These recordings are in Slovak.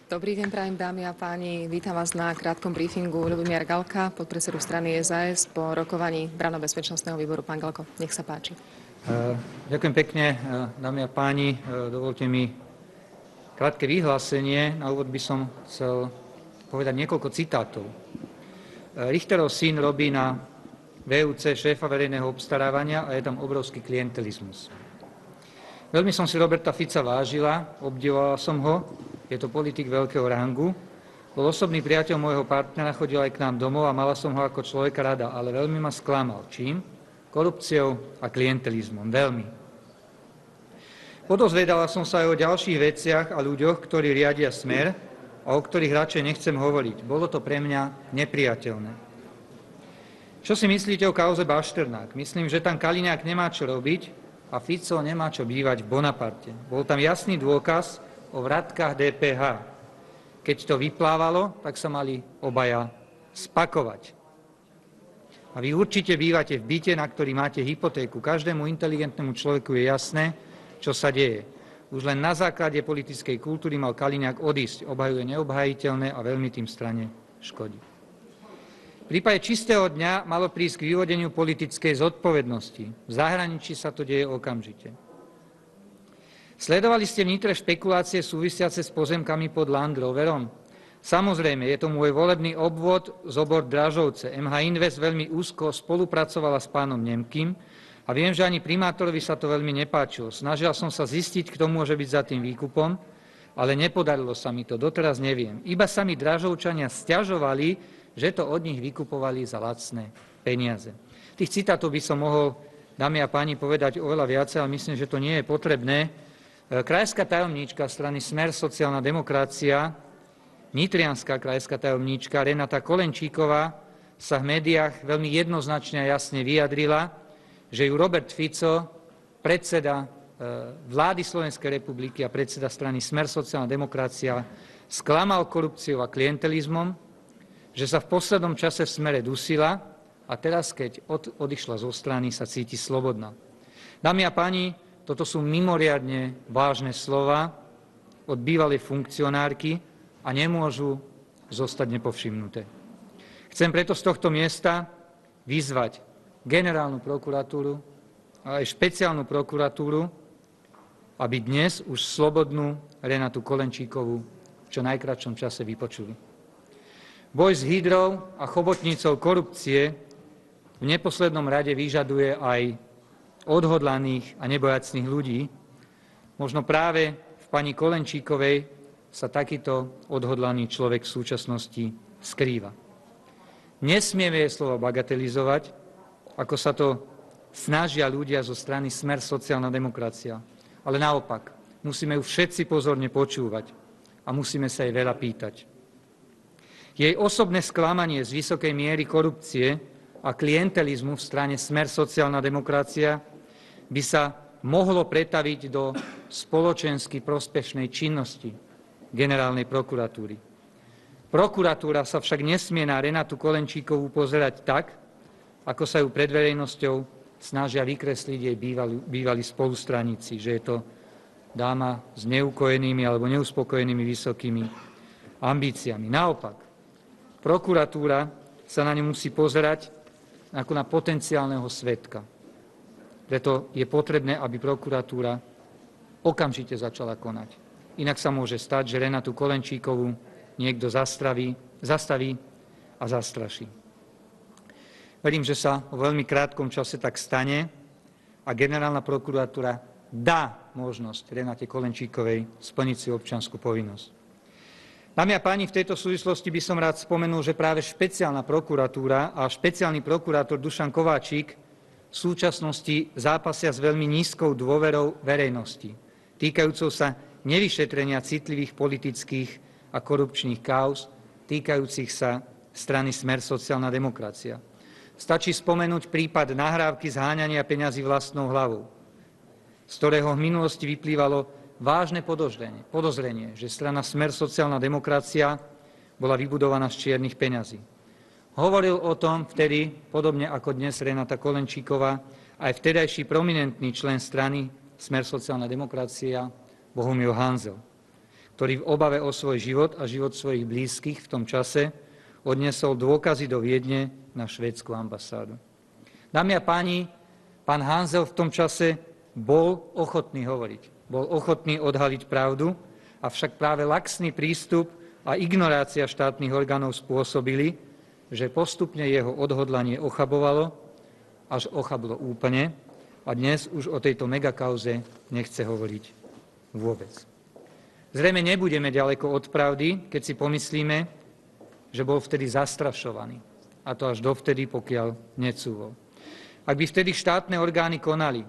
Dobrý deň, prajem, dámy a páni. Vítam vás na krátkom briefingu. Ľubomír Galka, podpredsedu strany SAS po rokovaní Branno-bezpečnostného výboru. Pán Galko, nech sa páči. Ďakujem pekne, dámy a páni. Dovolte mi krátke vyhlásenie. Na úvod by som chcel povedať niekoľko citátov. Richterov syn robí na VUC šéfa verejného obstarávania a je tam obrovský klientelizmus. Veľmi som si Roberta Fica vážila, obdivovala som ho, je to politik veľkého rangu. Bol osobný priateľ môjho partnera, chodil aj k nám domov a mala som ho ako človeka rada, ale veľmi ma sklamal. Čím? Korupciou a klientelizmom. Veľmi. Podozvedala som sa aj o ďalších veciach a ľuďoch, ktorí riadia Smer a o ktorých radšej nechcem hovoriť. Bolo to pre mňa nepriateľné. Čo si myslíte o kauze Bašternák? Myslím, že tam Kaliňák nemá čo robiť a Fico nemá čo bývať v Bonaparte. Bol tam jasný dôkaz o vratkách DPH. Keď to vyplávalo, tak sa mali obaja spakovať. A vy určite bývate v byte, na ktorý máte hypotéku. Každému inteligentnému človeku je jasné, čo sa deje. Už len na základe politickej kultúry mal Kaliňák odísť. Obhajuje neobhajiteľné a veľmi tým strane škodí. V prípade čistého dňa malo prísť k vyvodeniu politickej zodpovednosti. V zahraničí sa to deje okamžite. Sledovali ste v Nitre špekulácie súvisiace s pozemkami pod Land Roverom? Samozrejme, je to môj volebný obvod z obor Dražovce. MH Invest veľmi úzko spolupracovala s pánom Nemkým a viem, že ani primátorovi sa to veľmi nepáčilo. Snažil som sa zistiť, kto môže byť za tým výkupom, ale nepodarilo sa mi to, doteraz neviem. Iba sa mi Dražovčania sťažovali, že to od nich vykupovali za lacné peniaze. Tých citátov by som mohol, dámy a páni, povedať oveľa viacej, ale myslím, že to nie je potrebné. Krajská tajomníčka strany Smer sociálna demokracia, nitrianska krajská tajomníčka Renata Kolenčíková sa v médiách veľmi jednoznačne a jasne vyjadrila, že ju Robert Fico, predseda vlády Slovenskej republiky a predseda strany Smer sociálna demokracia, sklamal korupciou a klientelizmom, že sa v poslednom čase v Smere dusila a teraz, keď odišla zo strany, sa cíti slobodná. Dámy a páni, toto sú mimoriadne vážne slova od bývalej funkcionárky a nemôžu zostať nepovšimnuté. Chcem preto z tohto miesta vyzvať generálnu prokuratúru a aj špeciálnu prokuratúru, aby dnes už slobodnú Renatu Kolenčíkovú v čo najkratšom čase vypočuli. Boj s hydrou a chobotnicou korupcie v neposlednom rade vyžaduje aj odhodlaných a nebojacných ľudí. Možno práve v pani Kolenčíkovej sa takýto odhodlaný človek v súčasnosti skrýva. Nesmieme jej slovo bagatelizovať, ako sa to snažia ľudia zo strany Smer sociálna demokracia. Ale naopak, musíme ju všetci pozorne počúvať a musíme sa jej veľa pýtať. Jej osobné sklamanie z vysokej miery korupcie a klientelizmu v strane Smer sociálna demokracia by sa mohlo pretaviť do spoločensky prospešnej činnosti generálnej prokuratúry. Prokuratúra sa však nesmie na Renatu Kolenčíkovú pozerať tak, ako sa ju pred verejnosťou snažia vykresliť jej bývalí spolustraníci, že je to dáma s neukojenými alebo neuspokojenými vysokými ambíciami. Naopak, prokuratúra sa na ňu musí pozerať ako na potenciálneho svedka. Preto je potrebné, aby prokuratúra okamžite začala konať. Inak sa môže stať, že Renatu Kolenčíkovú niekto zastaví a zastraší. Verím, že sa vo veľmi krátkom čase tak stane a generálna prokuratúra dá možnosť Renate Kolenčíkovej splniť si občiansku povinnosť. Dámy a páni, v tejto súvislosti by som rád spomenul, že práve špeciálna prokuratúra a špeciálny prokurátor Dušan Kováčik v súčasnosti zápasia s veľmi nízkou dôverou verejnosti, týkajúcou sa nevyšetrenia citlivých politických a korupčných káuz, týkajúcich sa strany Smer sociálna demokracia. Stačí spomenúť prípad nahrávky zháňania peňazí vlastnou hlavou, z ktorého v minulosti vyplývalo vážne podozrenie, že strana Smer sociálna demokracia bola vybudovaná z čiernych peňazí. Hovoril o tom vtedy, podobne ako dnes Renata Kolenčíková, aj vtedajší prominentný člen strany Smer sociálna demokracia Bohumil Hanzel. ktorý v obave o svoj život a život svojich blízkych v tom čase odniesol dôkazy do Viedne na švédsku ambasádu. Dámy a páni, pán Hanzel v tom čase bol ochotný hovoriť, bol ochotný odhaliť pravdu, avšak práve laxný prístup a ignorácia štátnych orgánov spôsobili, že postupne jeho odhodlanie ochabovalo, až ochablo úplne a dnes už o tejto megakauze nechce hovoriť vôbec. Zrejme nebudeme ďaleko od pravdy, keď si pomyslíme, že bol vtedy zastrašovaný, a to až dovtedy, pokiaľ necúvol. Ak by vtedy štátne orgány konali,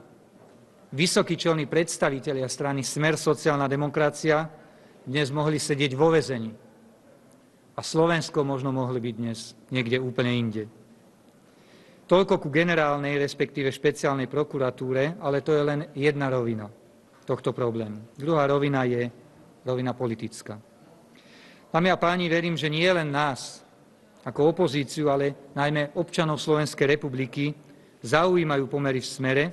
vysokí čelní predstavitelia strany Smer sociálna demokracia dnes mohli sedieť vo väzení a Slovensko možno mohli byť dnes niekde úplne inde. Toľko ku generálnej, respektíve špeciálnej prokuratúre, ale to je len jedna rovina tohto problému. Druhá rovina je rovina politická. Dámy a páni, verím, že nie len nás, ako opozíciu, ale najmä občanov Slovenskej republiky zaujímajú pomery v Smere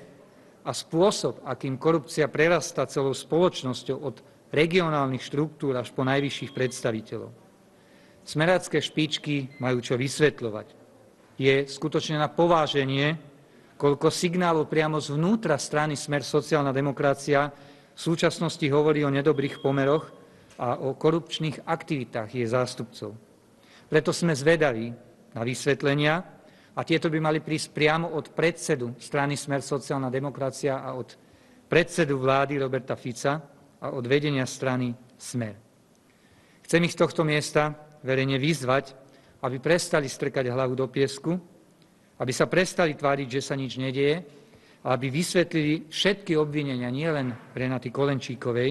a spôsob, akým korupcia prerastá celou spoločnosťou od regionálnych štruktúr až po najvyšších predstaviteľov. Smerácké špičky majú čo vysvetľovať. Je skutočne na pováženie, koľko signálov priamo zvnútra strany Smer sociálna demokracia v súčasnosti hovorí o nedobrých pomeroch a o korupčných aktivitách jej zástupcov. Preto sme zvedaví na vysvetlenia a tieto by mali prísť priamo od predsedu strany Smer sociálna demokracia a od predsedu vlády Roberta Fica a od vedenia strany Smer. Chcem ich z tohto miesta verejne vyzvať, aby prestali strkať hlavu do piesku, aby sa prestali tváriť, že sa nič nedieje, a aby vysvetlili všetky obvinenia nielen Renaty Kolenčíkovej,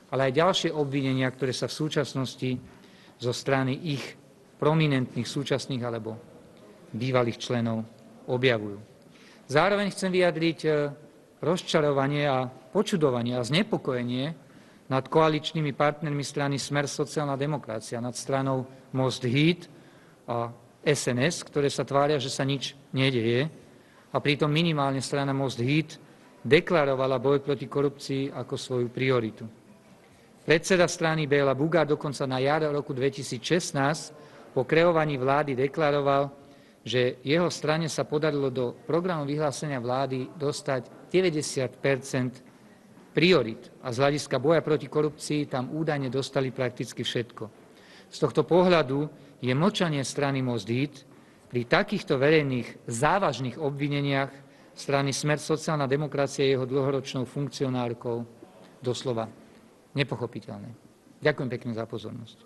ale aj ďalšie obvinenia, ktoré sa v súčasnosti zo strany ich prominentných súčasných alebo bývalých členov objavujú. Zároveň chcem vyjadriť rozčarovanie a počudovanie a znepokojenie nad koaličnými partnermi strany Smer sociálna demokracia, nad stranou Most Híd a SNS, ktoré sa tvária, že sa nič nedeje, a pritom minimálne strana Most Híd deklarovala boj proti korupcii ako svoju prioritu. Predseda strany Béla Bugár dokonca na jar roku 2016 po kreovaní vlády deklaroval, že jeho strane sa podarilo do programu vyhlásenia vlády dostať 90% priorit a z hľadiska boja proti korupcii tam údajne dostali prakticky všetko. Z tohto pohľadu je mlčanie strany Most Híd pri takýchto verejných závažných obvineniach strany Smer sociálna demokracia je jeho dlhoročnou funkcionárkou doslova nepochopiteľné. Ďakujem pekne za pozornosť.